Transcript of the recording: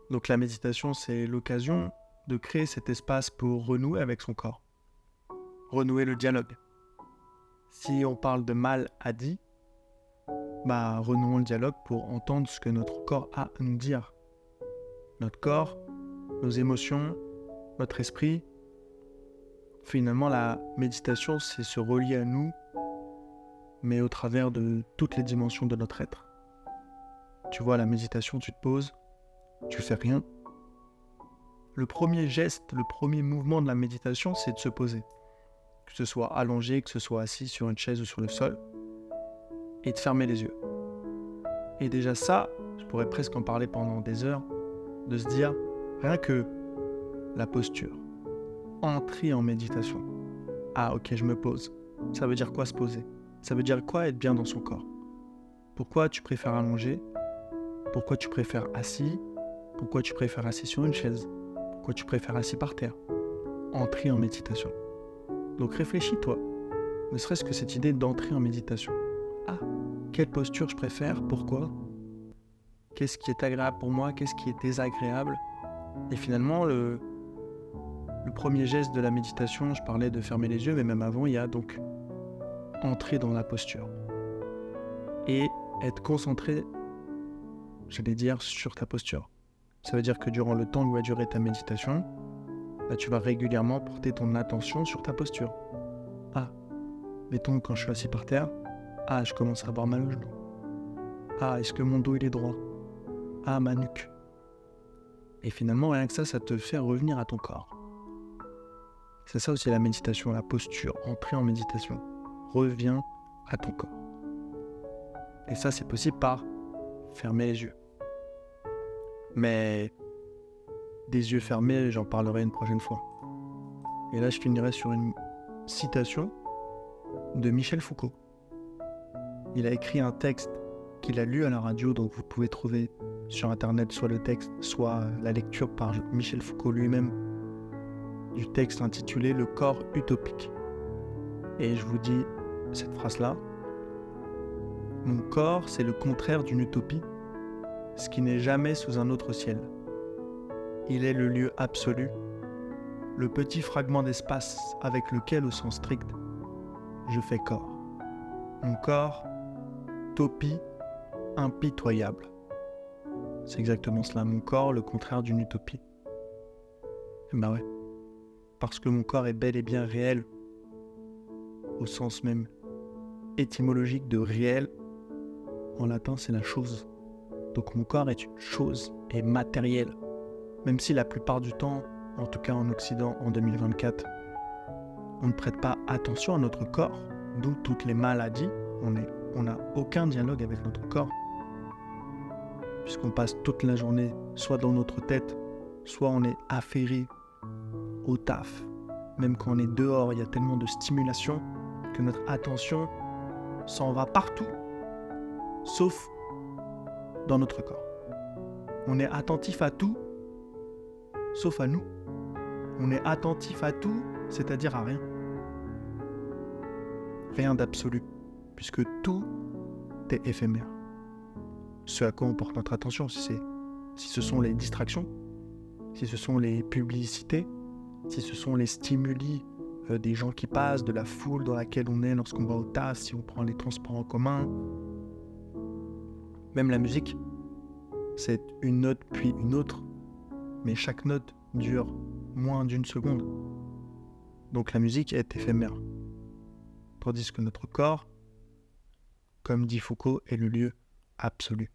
Donc la méditation, c'est l'occasion de créer cet espace pour renouer avec son corps, renouer le dialogue. Si on parle de mal à dit, renouons le dialogue pour entendre ce que notre corps a à nous dire. Notre corps, nos émotions, notre esprit. Finalement, la méditation, c'est se relier à nous, mais au travers de toutes les dimensions de notre être. Tu vois, la méditation, tu te poses, tu fais rien. Le premier geste, le premier mouvement de la méditation, c'est de se poser. Que ce soit allongé, que ce soit assis sur une chaise ou sur le sol, et de fermer les yeux. Et déjà ça, je pourrais presque en parler pendant des heures, de se dire, rien que la posture, entrer en méditation. Ah ok, je me pose. Ça veut dire quoi se poser? Ça veut dire quoi être bien dans son corps? Pourquoi tu préfères allongé? Pourquoi tu préfères assis? Pourquoi tu préfères assis sur une chaise? Pourquoi tu préfères assis par terre? Entrer en méditation. Donc réfléchis-toi, ne serait-ce que cette idée d'entrer en méditation. Ah, quelle posture je préfère? Pourquoi? Qu'est-ce qui est agréable pour moi? Qu'est-ce qui est désagréable? Et finalement, le premier geste de la méditation, je parlais de fermer les yeux, mais même avant, il y a donc entrer dans la posture. Et être concentré, j'allais dire, sur ta posture. Ça veut dire que durant le temps où va durer ta méditation, tu vas régulièrement porter ton attention sur ta posture. Ah, mettons quand je suis assis par terre, je commence à avoir mal au genou. Est-ce que mon dos il est droit? Ma nuque. Et finalement, rien que ça te fait revenir à ton corps. C'est ça aussi la méditation, la posture, entrer en méditation. Reviens à ton corps. Et ça, c'est possible par fermer les yeux. Mais des yeux fermés, j'en parlerai une prochaine fois. Et là, je finirai sur une citation de Michel Foucault. Il a écrit un texte qu'il a lu à la radio, donc vous pouvez trouver sur internet soit le texte, soit la lecture par Michel Foucault lui-même du texte intitulé « Le corps utopique ». Et je vous dis cette phrase-là. Mon corps, c'est le contraire d'une utopie, ce qui n'est jamais sous un autre ciel. Il est le lieu absolu, le petit fragment d'espace avec lequel, au sens strict, je fais corps. Mon corps, topie impitoyable. C'est exactement cela, mon corps, le contraire d'une utopie. Ouais, parce que mon corps est bel et bien réel, au sens même étymologique de réel, en latin c'est la chose. Donc mon corps est une chose, est matérielle. Même si la plupart du temps, en tout cas en Occident en 2024, on ne prête pas attention à notre corps, d'où toutes les maladies, on n'a aucun dialogue avec notre corps. Puisqu'on passe toute la journée soit dans notre tête, soit on est affairé au taf. Même quand on est dehors, il y a tellement de stimulation que notre attention s'en va partout, sauf dans notre corps. On est attentif à tout, sauf à nous. On est attentif à tout, c'est-à-dire à rien. Rien d'absolu, puisque tout est éphémère. Ce à quoi on porte notre attention, si ce sont les distractions, si ce sont les publicités, si ce sont les stimuli des gens qui passent, de la foule dans laquelle on est lorsqu'on va au taf, si on prend les transports en commun. Même la musique, c'est une note puis une autre, mais chaque note dure moins d'une seconde. Donc la musique est éphémère. Tandis que notre corps, comme dit Foucault, est le lieu absolu.